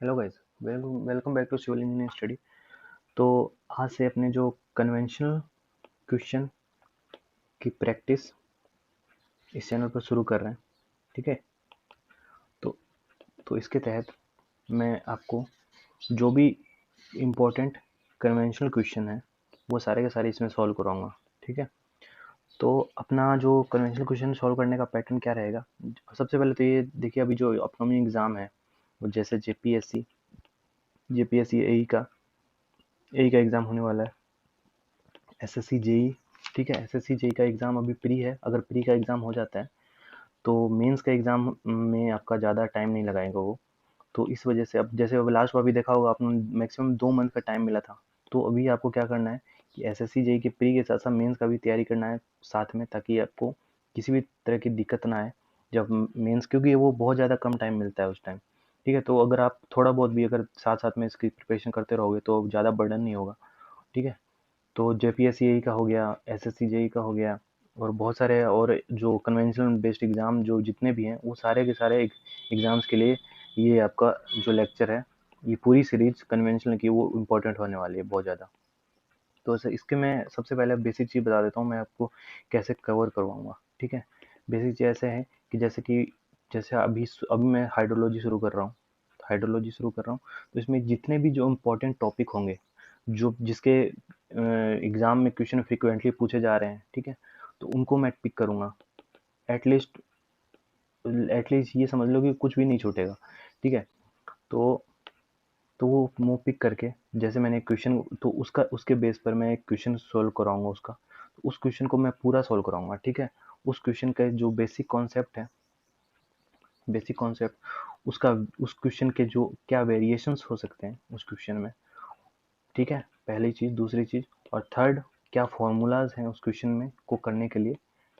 Hello guys, welcome welcome back to civil engineering study. तो आज से अपने जो कन्वेंशनल क्वेश्चन की प्रैक्टिस इस चैनल पर शुरू कर रहे हैं। ठीक है। तो इसके तहत मैं आपको जो भी इम्पोर्टेंट कन्वेंशनल क्वेश्चन है वो सारे के सारे इसमें सॉल्व कराऊंगा। ठीक है। तो अपना जो कन्वेंशनल क्वेश्चन सॉल्व करने का पैटर्न क्या रहेगा? सबसे पहले तो ये देखिए, अभी जो अपकमिंग एग्ज़ाम है वो जैसे जेपीएससी ए का एग्ज़ाम होने वाला है, एसएससी जेई। ठीक है, एसएससी जेई का एग्ज़ाम अभी प्री है। अगर प्री का एग्ज़ाम हो जाता है तो मेंस का एग्ज़ाम में आपका ज़्यादा टाइम नहीं लगाएगा वो। तो इस वजह से अब जैसे अब लास्ट बार भी देखा होगा आपने, मैक्सिमम 2 मंथ का टाइम मिला था। तो अभी आपको क्या करना है कि एसएससी जेई के प्री के साथ साथ मेंस का भी तैयारी करना है साथ में, ताकि आपको किसी भी तरह की दिक्कत ना आए जब मेंस, क्योंकि वो बहुत ज़्यादा कम टाइम मिलता है उस टाइम। ठीक है। तो अगर आप थोड़ा बहुत भी अगर साथ साथ में इसकी प्रिपरेशन करते रहोगे तो ज़्यादा बर्डन नहीं होगा। ठीक है। तो जेपीएससी का हो गया, एसएससी जेई का हो गया, और बहुत सारे और जो कन्वेंशनल बेस्ड एग्ज़ाम जो जितने भी हैं वो सारे के सारे एग्ज़ाम्स के लिए ये आपका जो लेक्चर है, ये पूरी सीरीज कन्वेंशनल की वो इम्पोर्टेंट होने वाली है बहुत ज़्यादा। तो इसके मैं सबसे पहले बेसिक चीज़ बता देता हूँ मैं आपको कैसे कवर करवाऊँगा। ठीक है। बेसिक चीज़ ऐसे है कि जैसे अभी मैं हाइड्रोलॉजी शुरू कर रहा हूँ। तो इसमें जितने भी जो इम्पोर्टेंट टॉपिक होंगे, जो जिसके एग्ज़ाम में क्वेश्चन फ्रीक्वेंटली पूछे जा रहे हैं, ठीक है, तो उनको मैं पिक करूँगा। एटलीस्ट एटलीस्ट ये समझ लो कि कुछ भी नहीं छूटेगा। ठीक है। तो वो मुँह पिक करके, जैसे मैंने क्वेश्चन, तो उसका उसके बेस पर मैं एक क्वेश्चन सॉल्व कराऊंगा उसका। तो उस क्वेश्चन को मैं पूरा सॉल्व कराऊंगा। ठीक है। उस क्वेश्चन का जो बेसिक कॉन्सेप्ट, उसका, उस क्वेश्चन के जो क्या वेरिएशंस हो सकते हैं उस क्वेश्चन में। ठीक है, पहली चीज़। दूसरी चीज़ और थर्ड, क्या फॉर्मूलाज हैं उस क्वेश्चन में को करने के लिए।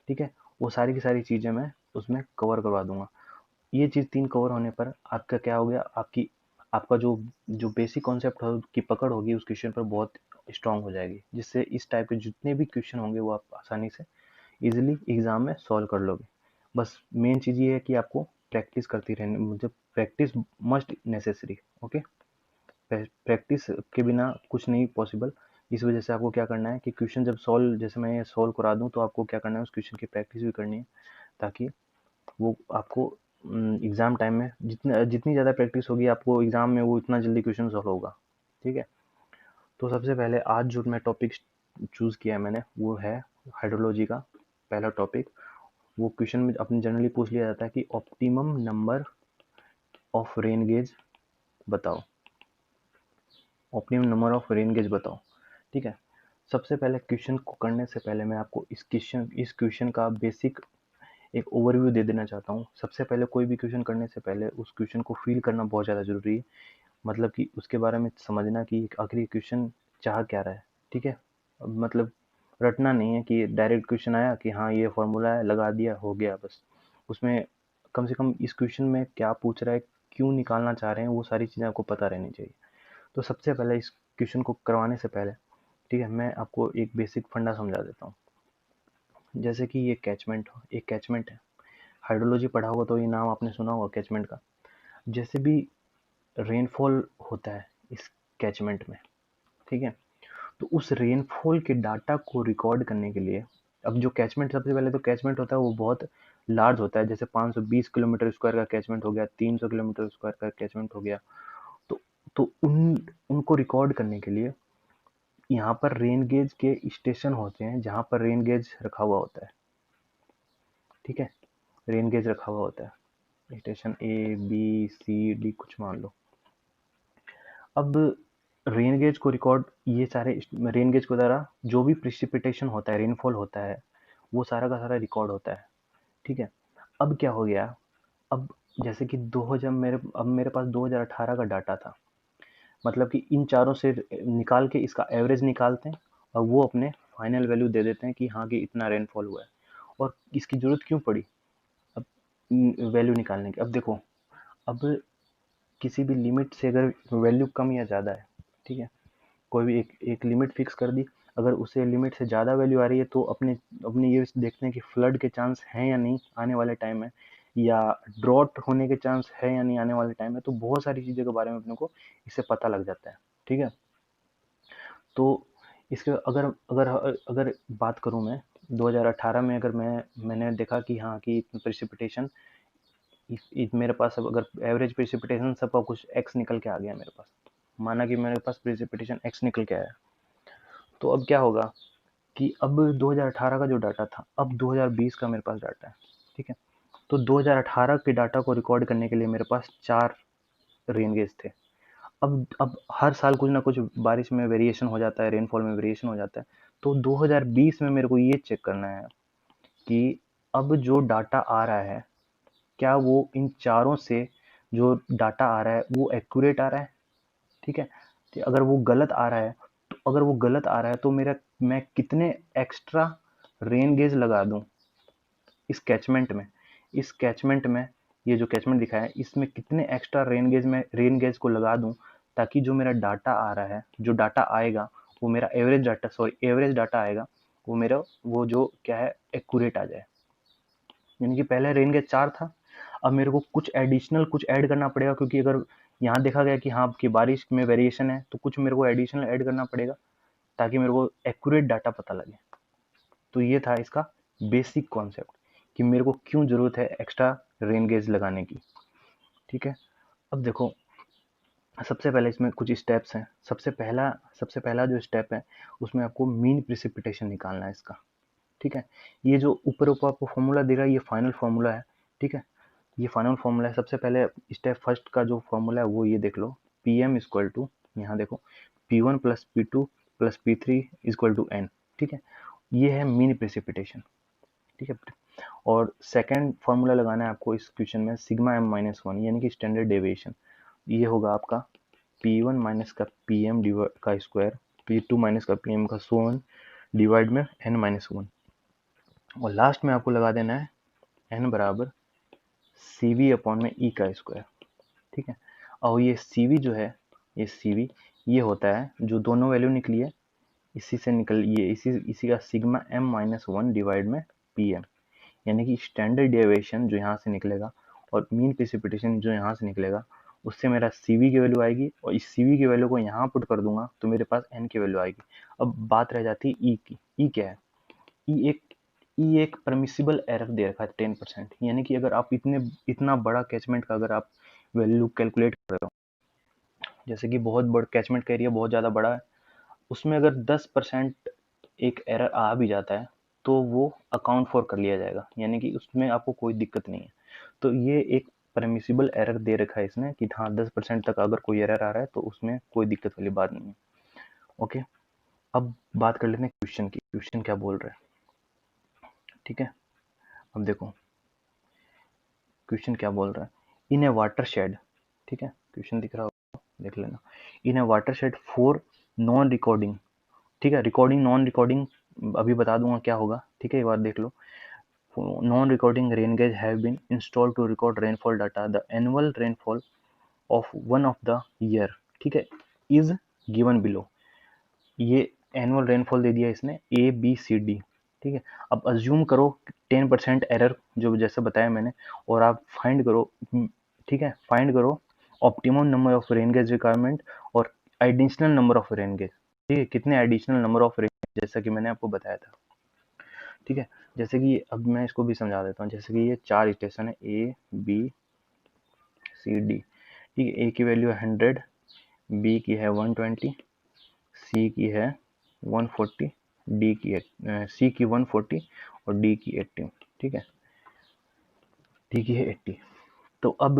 ठीक है। वो सारी की सारी चीज़ें मैं उसमें कवर करवा दूंगा। ये चीज़ 3 कवर होने पर आपका क्या हो गया, आपका जो जो बेसिक कॉन्सेप्ट की पकड़ होगी उस क्वेश्चन पर बहुत स्ट्रांग हो जाएगी, जिससे इस टाइप के जितने भी क्वेश्चन होंगे वो आप आसानी से इजीली एग्जाम में सॉल्व कर लोगे। बस मेन चीज़ ये है कि आपको प्रैक्टिस करती रहनी, मतलब practice must necessary. Okay. Practice के बिना कुछ नहीं पॉसिबल। इस वजह से आपको क्या करना है कि क्वेश्चन जब सॉल्व, जैसे मैं ये सॉल्व करा दूं, तो आपको क्या करना है, उस क्वेश्चन की प्रैक्टिस भी करनी है, ताकि वो आपको एग्ज़ाम टाइम में जितनी ज़्यादा प्रैक्टिस होगी आपको एग्ज़ाम में, वो इतना जल्दी क्वेश्चन सॉल्व होगा। ठीक है। तो सबसे पहले आज जो मैं टॉपिक चूज़ किया है मैंने, वो है हाइड्रोलॉजी का पहला टॉपिक। वो क्वेश्चन में अपने जनरली पूछ लिया जाता है कि optimum number of rain gauge बताओ। Optimum number of rain gauge बताओ। ठीक है। सबसे पहले क्वेश्चन को करने से पहले मैं आपको इस क्वेश्चन का बेसिक एक ओवरव्यू दे देना चाहता हूँ। सबसे पहले कोई भी क्वेश्चन करने से पहले उस क्वेश्चन को फील करना बहुत ज़्यादा ज़रूरी है। मतलब कि उसके बारे में समझना कि आखिर ये क्वेश्चन चाह क्या रहा है। ठीक है। मतलब रटना नहीं है कि डायरेक्ट क्वेश्चन आया कि हाँ ये फॉर्मूला है, लगा दिया, हो गया बस। उसमें कम से कम इस क्वेश्चन में क्या पूछ रहा है, क्यों निकालना चाह रहे हैं, वो सारी चीज़ें आपको पता रहनी चाहिए। तो सबसे पहले इस क्वेश्चन को करवाने से पहले, ठीक है, मैं आपको एक बेसिक फंडा समझा देता हूँ। जैसे कि ये एक कैचमेंट है। हाइड्रोलॉजी पढ़ा होगा तो ये नाम आपने सुना होगा कैचमेंट का। जैसे भी रेनफॉल होता है इस कैचमेंट में, ठीक है, तो उस रेनफॉल के डाटा को रिकॉर्ड करने के लिए, अब जो कैचमेंट, सबसे पहले तो कैचमेंट होता है वो बहुत लार्ज होता है। जैसे 520 किलोमीटर स्क्वायर का कैचमेंट हो गया, 300 किलोमीटर स्क्वायर का कैचमेंट हो गया। तो उनको रिकॉर्ड करने के लिए यहाँ पर रेन गेज के स्टेशन होते हैं, जहाँ पर रेन गेज रखा हुआ होता है। ठीक है। रेन गेज रखा हुआ होता है, station A B C D कुछ मान लो। अब रेन गेज को रिकॉर्ड, ये सारे रेन गेज के द्वारा जो भी प्रिसिपिटेशन होता है, रेनफॉल होता है, वो सारा का सारा रिकॉर्ड होता है। ठीक है। अब क्या हो गया, अब जैसे कि 2000 मेरे पास 2018 का डाटा था। मतलब कि इन चारों से निकाल के इसका एवरेज निकालते हैं और वो अपने फाइनल वैल्यू दे देते हैं कि हाँ कि इतना रेनफॉल हुआ है। और इसकी ज़रूरत क्यों पड़ी अब वैल्यू निकालने की? अब देखो, अब किसी भी लिमिट से अगर वैल्यू कम या ज़्यादा है, ठीक है, कोई भी एक एक लिमिट फिक्स कर दी, अगर उससे लिमिट से ज़्यादा वैल्यू आ रही है तो अपने अपने ये देखते हैं कि फ्लड के चांस हैं या नहीं आने वाले टाइम में, या ड्रॉट होने के चांस है या नहीं आने वाले टाइम में। तो बहुत सारी चीज़ों के बारे में अपने को इससे पता लग जाता है, ठीक है। तो इसके अगर अगर अगर बात करूं मैं 2018 में, अगर मैंने देखा कि हाँ कि प्रेसिपिटेशन मेरे पास, अब अगर एवरेज प्रेसिपिटेशन सबका कुछ एक्स निकल के आ गया मेरे पास, माना कि मेरे पास प्रेसिपिटेशन एक्स निकल के आया, तो अब क्या होगा कि अब 2018 का जो डाटा था, अब 2020 का मेरे पास डाटा है, ठीक है। तो 2018 के डाटा को रिकॉर्ड करने के लिए मेरे पास 4 रेन गेज थे। अब हर साल कुछ ना कुछ बारिश में वेरिएशन हो जाता है, रेनफॉल में वेरिएशन हो जाता है। तो 2020 में मेरे को ये चेक करना है कि अब जो डाटा आ रहा है, क्या वो इन चारों से जो डाटा आ रहा है वो एक्यूरेट आ रहा है, ठीक है। तो अगर वो गलत आ रहा है, तो मैं कितने एक्स्ट्रा रेन गेज लगा दूं इस कैचमेंट में। ये जो कैचमेंट दिखाया है, इसमें कितने एक्स्ट्रा रेन गेज को लगा दूं, ताकि जो मेरा डाटा आ रहा है, जो डाटा आएगा, वो मेरा एवरेज डाटा आएगा, वो मेरा वो जो क्या है एक्यूरेट आ जाए। यानी कि पहले रेन गेज 4 था, अब मेरे को कुछ ऐड करना पड़ेगा, क्योंकि अगर यहाँ देखा गया कि हाँ कि बारिश में वेरिएशन है, तो कुछ मेरे को एडिशनल ऐड करना पड़ेगा ताकि मेरे को एक्यूरेट डाटा पता लगे। तो ये था इसका बेसिक कॉन्सेप्ट कि मेरे को क्यों ज़रूरत है एक्स्ट्रा रेन गेज लगाने की, ठीक है। अब देखो, सबसे पहले इसमें कुछ स्टेप्स हैं। सबसे पहला जो स्टेप है, उसमें आपको मीन प्रिसिपिटेशन निकालना है इसका, ठीक है। ये जो ऊपर ऊपर आपको फॉर्मूला दे रहा है, ये फाइनल फॉर्मूला है, ठीक है। ये फाइनल फॉर्मूला है। सबसे पहले स्टेप फर्स्ट का जो फॉर्मूला है वो ये देख लो, पी एम इक्वल टू, यहाँ देखो, P1 plus P2 plus P3 equal to n, ठीक है। ये है मीन प्रेसिपिटेशन, ठीक है। और सेकंड फॉर्मूला लगाना है आपको इस क्वेश्चन में, सिग्मा m माइनस 1, यानी कि स्टैंडर्ड डेविएशन। ये होगा आपका P1 माइनस का PM का स्क्वायर, P2 माइनस का PM का सो ऑन, डिवाइड में n माइनस 1, और लास्ट में आपको लगा देना है n बराबर CV अपॉन में E का स्क्वायर, ठीक है। और ये CV जो है, ये CV ये होता है जो दोनों वैल्यू निकली है, इसी से निकल ये इसी का सिग्मा m माइनस 1 डिवाइड में PM, यानी कि स्टैंडर्ड डेविएशन जो यहाँ से निकलेगा और मीन प्रेसिपिटेशन जो यहाँ से निकलेगा, उससे मेरा CV की वैल्यू आएगी, और इस CV की वैल्यू को यहाँ पुट कर दूंगा तो मेरे पास n की वैल्यू आएगी। अब बात रह जाती है E की। E क्या है? ई एक परमिसिबल एरर दे रखा है 10%, यानी कि अगर आप इतना बड़ा कैचमेंट का अगर आप वैल्यू कैलकुलेट कर रहे हो, जैसे कि बहुत बड़ा कैचमेंट का एरिया बहुत ज़्यादा बड़ा है, उसमें अगर 10% एक एरर आ भी जाता है तो वो अकाउंट फॉर कर लिया जाएगा, यानी कि उसमें आपको कोई दिक्कत नहीं है। तो ये एक परमिसिबल एरर दे रखा है इसने कि हाँ 10% तक अगर कोई एरर आ रहा है तो उसमें कोई दिक्कत वाली बात नहीं है, ओके। अब बात कर लेते हैं क्वेश्चन की, क्वेश्चन क्या बोल रहा है, ठीक है। अब देखो क्वेश्चन क्या बोल रहा है, इन ए वाटर शेड, ठीक है, क्वेश्चन दिख रहा होगा, देख लेना। In a water shed for non recording, ठीक है, रिकॉर्डिंग नॉन रिकॉर्डिंग अभी बता दूंगा क्या होगा, ठीक है, एक बार देख लो। Non recording rain gauge have been installed to record rainfall data, the annual rainfall of one of the year, ठीक है, इज गिवन बिलो। ये एनुअल रेनफॉल दे दिया इसने ABCD, ठीक है। अब अज्यूम करो 10% एरर जो जैसे बताया मैंने, और आप फाइंड करो, ठीक है, फाइंड करो optimum number of rain gauge requirement और additional number of rain gauge, ठीक है, कितने additional number of rain gauge, जैसा कि मैंने आपको बताया था, ठीक है। जैसे कि अब मैं इसको भी समझा देता हूँ, जैसे कि ये 4 स्टेशन है ABCD, ठीक है। ए की वैल्यू है 100, बी की है 120, सी की है 140, डी की है सी की 140 और डी की 80, ठीक है, डी की है 80। तो अब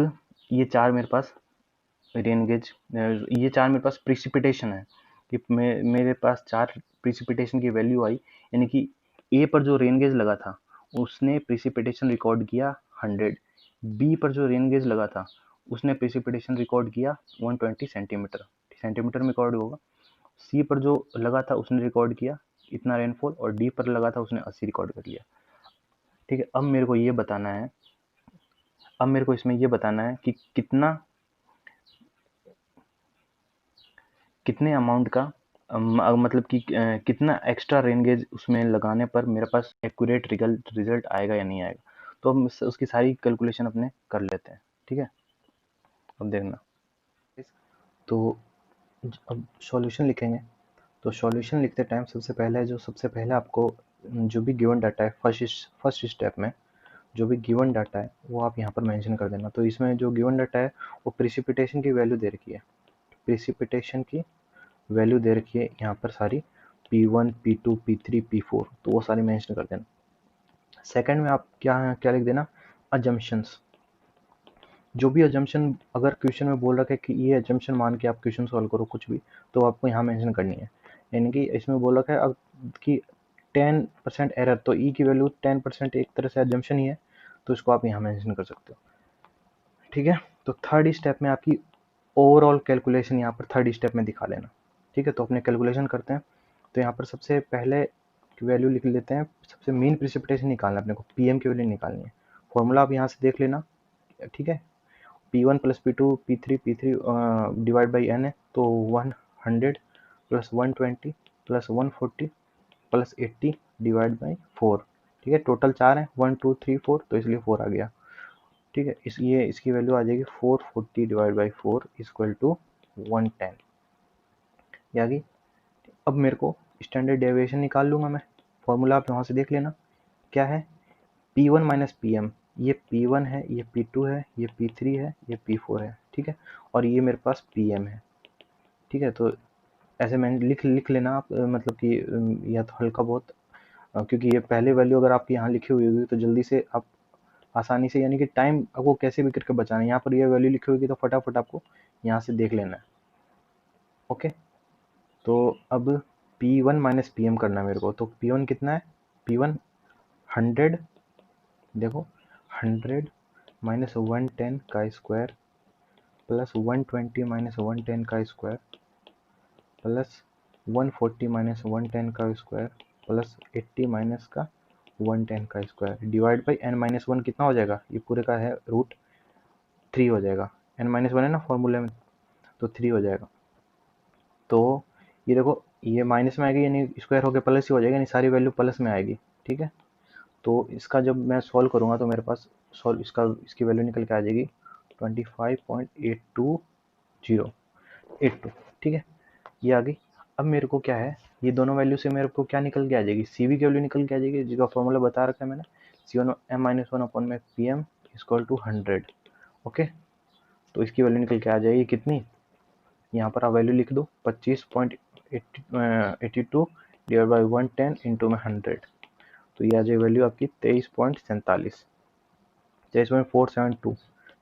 ये चार मेरे पास रेन गेज, ये चार मेरे पास प्रिसिपिटेशन है कि मेरे पास 4 प्रिसिपिटेशन की वैल्यू आई, यानी कि ए पर जो रेन गेज लगा था उसने प्रिसिपिटेशन रिकॉर्ड किया 100, बी पर जो रेन गेज लगा था उसने प्रिसिपिटेशन रिकॉर्ड किया 120 सेंटीमीटर, सेंटीमीटर में रिकॉर्ड होगा। सी पर जो लगा था उसने रिकॉर्ड किया इतना रेनफॉल, और डी पर लगा था उसने 80 रिकॉर्ड कर लिया, ठीक है। अब मेरे को ये बताना है, अब मेरे को इसमें ये बताना है कि कितने अमाउंट का मतलब कि कितना एक्स्ट्रा रेन गेज उसमें लगाने पर मेरे पास एक्यूरेट रिजल्ट आएगा या नहीं आएगा। तो हम उसकी सारी कैलकुलेशन अपने कर लेते हैं, ठीक है। अब देखना, तो अब सॉल्यूशन लिखेंगे। तो सॉल्यूशन लिखते टाइम सबसे पहले आपको जो भी गिवन डाटा है फर्स्ट स्टेप में जो भी गिवन डाटा है वो आप यहाँ पर मेंशन कर देना। तो इसमें जो गिवन डाटा है वो प्रिसिपिटेशन की वैल्यू दे रखी है, प्रिसिपिटेशन की वैल्यू दे रखी है यहाँ पर सारी, P1 P2 P3 P4, तो वो सारी मेंशन कर देना। सेकंड में आप क्या क्या लिख देना, अजम्पशंस। जो भी अजम्पशन अगर क्वेश्चन में बोल रखा है कि ये अजम्पशन मान के आप क्वेश्चन सॉल्व करो कुछ भी, तो आपको यहाँ मेंशन करनी है। यानी कि इसमें बोल रखा है अब कि 10% एरर, तो ई की वैल्यू 10% एक तरह से अजम्पशन ही है, तो इसको आप यहाँ मेंशन कर सकते हो, ठीक है। तो थर्ड स्टेप में आपकी ओवरऑल कैलकुलेशन यहाँ पर थर्ड स्टेप में दिखा लेना, ठीक है। तो अपने कैलकुलेशन करते हैं। तो यहाँ पर सबसे पहले वैल्यू लिख लेते हैं, सबसे मेन प्रिसिपिटेशन निकालना है अपने को, पीएम की वैल्यू निकालनी है। फॉर्मूला आप यहाँ से देख लेना, ठीक है। P1 plus P2 P3 divide by N है, तो 100 plus 120 plus 140 plus 80 divide by 4, ठीक है। टोटल 4 है, 1 2 3 4, तो इसलिए 4 आ गया, ठीक है। इसकी वैल्यू आ जाएगी 440 डिवाइड बाई 4 इक्वल टू 110, ये आ गई। अब मेरे को स्टैंडर्ड डेविएशन निकाल लूँगा मैं, फॉर्मूला आप वहाँ से देख लेना क्या है, P1 माइनस Pm, ये P1 है, ये P2 है, ये P3 है, ये P4 है, ठीक है। और ये मेरे पास Pm है, ठीक है। तो ऐसे मैंने लिख लेना आप, मतलब कि या तो हल्का बहुत, क्योंकि ये पहले वैल्यू अगर आपकी यहाँ लिखी हुई होगी तो जल्दी से आप आसानी से, यानी कि टाइम आपको कैसे भी करके बचाना है। यहाँ पर ये वैल्यू लिखी होगी तो फटाफट आपको यहाँ से देख लेना है, ओके। तो अब P1 माइनस Pm करना है मेरे को, तो P1 कितना है, P1 100, देखो 100 माइनस 110 का स्क्वायर प्लस 120 माइनस 110 का स्क्वायर प्लस 140 माइनस 110 का स्क्वायर प्लस 80 माइनस का 110 का square divide by n minus 1 कितना हो जाएगा, ये पूरे का है रूट 3 हो जाएगा, n माइनस 1 है ना फॉर्मूले में, तो 3 हो जाएगा। तो ये देखो ये माइनस में आएगी, यानी स्क्वायर होकर प्लस ही हो जाएगा, यानी सारी वैल्यू प्लस में आएगी, ठीक है। तो इसका जब मैं सॉल्व करूँगा तो मेरे पास इसकी वैल्यू निकल के आ जाएगी 25.82, ठीक है, ये आ गई। अब मेरे को क्या है, ये दोनों वैल्यू से मेरे को क्या निकल के आ जाएगी, सी वी की वैल्यू निकल के आ जाएगी, जिसका फॉर्मूला बता रखा है मैंने, C1m-1 अपॉन में Pm इक्वल टू 100, ओके। तो इसकी वैल्यू निकल के आ जाएगी कितनी, यहाँ पर आप वैल्यू लिख दो 25.82 डिवाइड बाई 110 इंटू में 100, तो ये आ जाएगी वैल्यू आपकी 23.472,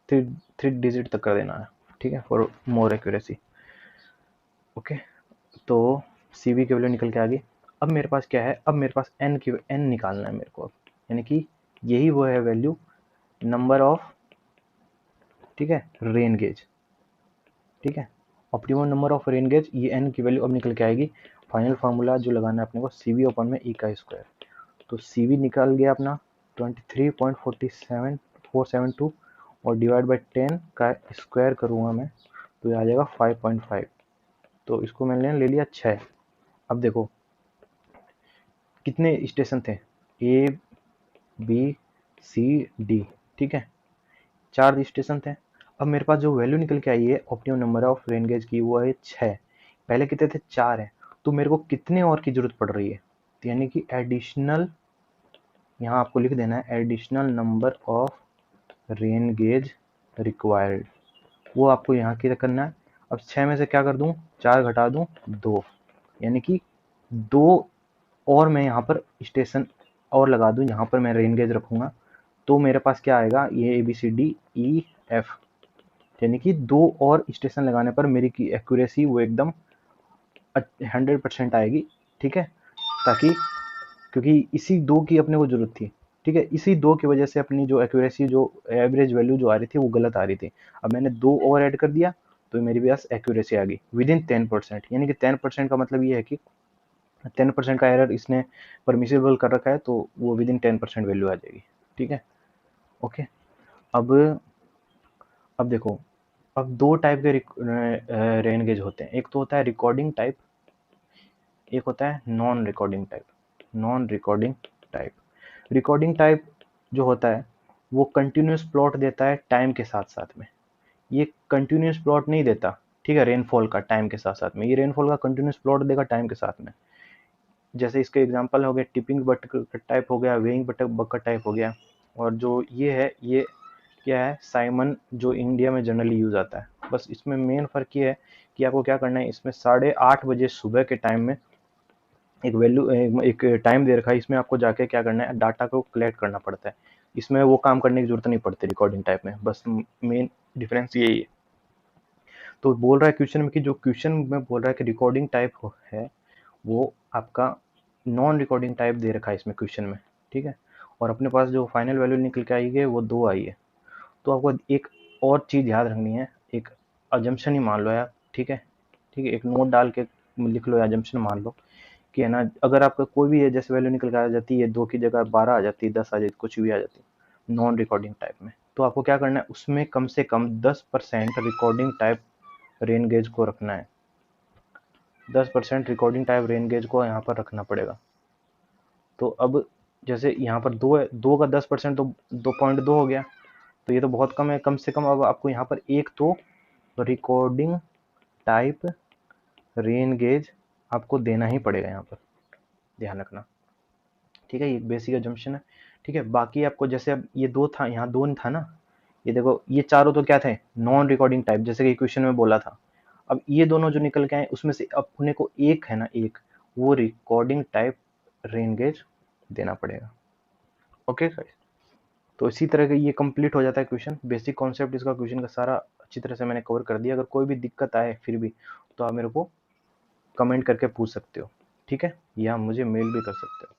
थ्री डिजिट तक कर देना है, ठीक है, फॉर मोर एक्यूरेसी, ओके। तो सी वी की वैल्यू निकल के आ गई। अब मेरे पास क्या है, अब मेरे पास एन निकालना है मेरे को, अब यानी कि यही वो है वैल्यू, नंबर ऑफ, ठीक है, रेन गेज, ठीक है, optimum number of rain gauge, ये एन की वैल्यू अब निकल के आएगी। फाइनल फार्मूला जो लगाना है अपने को, सी वी अपन में ई का स्क्वायर, तो सी वी निकल गया अपना 23.472 और डिवाइड बाई 10 का स्क्वायर करूँगा मैं, तो ये आ जाएगा 5.5, तो इसको मैंने ले लिया 6। अब देखो कितने स्टेशन थे, ए बी सी डी, ठीक है, 4 स्टेशन थे। अब मेरे पास जो वैल्यू निकल के आई है optimum number of rain gauge की, वो है 6, पहले कितने थे, 4 है, तो मेरे को कितने और की जरूरत पड़ रही है, तो यानी कि एडिशनल, यहाँ आपको लिख देना है additional number of rain gauge required, वो आपको यहाँ की करना है। अब 6 में से क्या कर दूँ, 4 घटा दूँ 2, यानी कि 2 और मैं यहाँ पर स्टेशन और लगा दूँ, यहाँ पर मैं रेन गेज रखूँगा, तो मेरे पास क्या आएगा, ये A B C D E F, यानी कि 2 और स्टेशन लगाने पर मेरी की एक्यूरेसी वो एकदम 100% आएगी, ठीक है। ताकि क्योंकि इसी 2 की अपने को जरूरत थी, ठीक है, इसी 2 की वजह से अपनी जो एक्यूरेसी, जो एवरेज वैल्यू जो आ रही थी वो गलत आ रही थी। अब मैंने 2 और ऐड कर दिया तो मेरे पास एक्यूरेसी आ गई विद इन 10%, यानी कि 10% का मतलब ये है कि 10% का एरर इसने परमिसिबल कर रखा है, तो वो विद इन 10% वैल्यू आ जाएगी, ठीक है, ओके। अब अब देखो, अब 2 टाइप के रेन गेज होते हैं, एक तो होता है रिकॉर्डिंग टाइप, एक होता है non recording type. Recording type जो होता है वो कंटिन्यूस प्लॉट देता है टाइम के साथ साथ में, ये कंटिन्यूस प्लॉट नहीं देता, ठीक है, रेनफॉल का टाइम के साथ साथ में, ये रेनफॉल का कंटिन्यूस प्लॉट देगा टाइम के साथ में। जैसे इसके एग्जांपल हो गए टिपिंग बकेट टाइप हो गया, वेइंग बकेट टाइप हो गया, और जो ये है ये क्या है, साइमन, जो इंडिया में जनरली यूज आता है। बस इसमें मेन फर्क ये है कि आपको क्या करना है, इसमें 8:30 बजे सुबह के टाइम में एक वैल्यू, एक टाइम दे रखा है, इसमें आपको जाके क्या करना है, डाटा को कलेक्ट करना पड़ता है। इसमें वो काम करने की जरूरत नहीं पड़ती रिकॉर्डिंग टाइप में, बस मेन डिफरेंस यही है। तो बोल रहा है क्वेश्चन में कि जो क्वेश्चन में बोल रहा है कि रिकॉर्डिंग टाइप है, वो आपका नॉन रिकॉर्डिंग टाइप दे रखा है इसमें क्वेश्चन में, ठीक है। और अपने पास जो फाइनल वैल्यू निकल के आई है वो 2 आई है। तो आपको एक और चीज़ याद रखनी है, एक अजम्पशन ही मान लो यार, ठीक है, ठीक है, एक नोट डाल के लिख लो, अजम्पशन मान लो कि है ना, अगर आपका कोई भी है जैसे वैल्यू निकल के आ जाती है 2 की जगह 12 आ जाती है, 10 आ जाती है, कुछ भी आ जाती है नॉन रिकॉर्डिंग टाइप में, तो आपको क्या करना है, उसमें कम से कम 10% रिकॉर्डिंग टाइप रेन गेज को रखना है। 10% रिकॉर्डिंग टाइप रेन गेज को यहाँ पर रखना पड़ेगा। तो अब जैसे यहाँ पर 2 है, 2 का 10% तो 2.2 हो गया, तो ये तो बहुत कम है। कम से कम अब आपको यहाँ पर एक तो रिकॉर्डिंग टाइप रेन गेज आपको देना ही पड़ेगा, यहाँ पर ध्यान रखना, ठीक है। ये बेसिक अजम्पशन है, ठीक है। बाकी आपको जैसे अब ये 2 था, यहाँ 2 था ना, ये देखो ये चारों तो क्या थे, नॉन रिकॉर्डिंग टाइप, जैसे कि क्वेश्चन में बोला था। अब ये दोनों जो निकल के आए उसमें से अपने को एक है ना, एक वो रिकॉर्डिंग टाइप रेन गेज देना पड़ेगा। ओके गाइस, तो इसी तरह का ये कंप्लीट हो जाता है क्वेश्चन। बेसिक कॉन्सेप्ट इसका क्वेश्चन का सारा अच्छी तरह से मैंने कवर कर दिया। अगर कोई भी दिक्कत आए फिर भी, तो आप मेरे को कमेंट करके पूछ सकते हो, ठीक है, या मुझे मेल भी कर सकते हो।